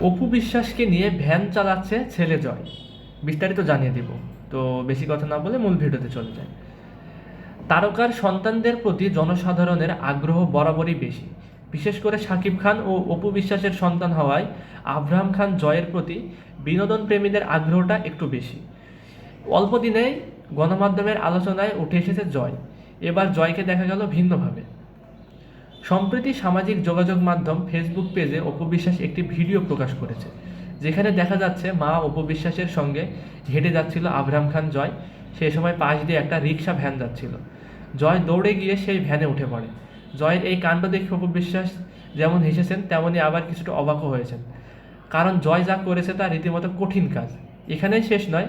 অপু বিশ্বাসকে নিয়ে ভ্যান চালাচ্ছে ছেলে জয়। বিস্তারিত জানিয়ে দিব। তো বেশি কথা না বলে মূল ভিডিওতে চলে যায়। তারকার সন্তানদের প্রতি জনসাধারণের আগ্রহ বরাবরই বেশি। বিশেষ করে শাকিব খান ও অপু বিশ্বাসের সন্তান হওয়ায় আব্রাহাম খান জয়ের প্রতি বিনোদন প্রেমীদের আগ্রহটা একটু বেশি। অল্প দিনেই গণমাধ্যমের আলোচনায় উঠে এসেছে জয়। এবার জয়কে দেখা গেল ভিন্নভাবে। সম্প্রতি সামাজিক যোগাযোগ মাধ্যম ফেসবুক পেজে অপু বিশ্বাস একটি ভিডিও প্রকাশ করেছে, যেখানে দেখা যাচ্ছে মা অপু বিশ্বাসের সঙ্গে হেঁটে যাচ্ছিল আবরাম খান জয়। সেই সময় পাশ দিয়ে একটা রিক্সা ভ্যান যাচ্ছিল। জয় দৌড়ে গিয়ে সেই ভ্যানে উঠে পড়ে। জয়ের এই কাণ্ড দেখে অপু বিশ্বাস যেমন হেসেছেন, তেমনি আবার কিছুটা অবাকও হয়েছেন। কারণ জয় যা করেছে তা রীতিমতো কঠিন কাজ। এখানেই শেষ নয়,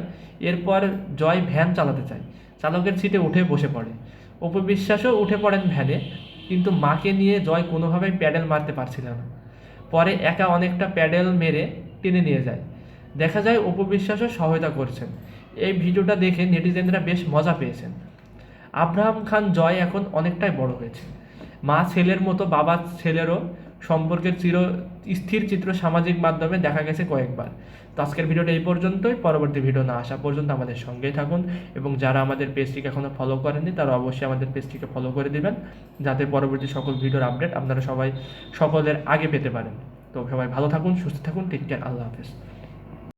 এরপর জয় ভ্যান চালাতে চায়, চালকের সিটে উঠে বসে পড়ে। অপু বিশ্বাসও উঠে পড়েন ভ্যানে, কিন্তু মাকে নিয়ে জয় কোনোভাবেই প্যাডেল মারতে পারছিল না। পরে একা অনেকটা প্যাডেল মেরে টেনে নিয়ে যায়। দেখা যায় অপু বিশ্বাসও সহায়তা করছেন। এই ভিডিওটা দেখে নেটিজেনরা বেশ মজা পেয়েছেন। আব্রাহাম খান জয় এখন অনেকটাই বড় হয়েছে। মা ছেলের মতো বাবা ছেলেরও সম্পর্কের স্থির চিত্র সামাজিক মাধ্যমে দেখা গেছে কয়েকবার। তো আজকের ভিডিওটা এই পর্যন্তই। পরবর্তী ভিডিও না আসা পর্যন্ত আমাদের সঙ্গেই থাকুন, এবং যারা আমাদের পেজটিকে এখনও ফলো করেননি তারা অবশ্যই আমাদের পেজটিকে ফলো করে দিবেন, যাতে পরবর্তী সকল ভিডিওর আপডেট আপনারা সকলের আগে পেতে পারেন। তো সবাই ভালো থাকুন, সুস্থ থাকুন, টেক কেয়ার, আল্লাহ হাফেজ।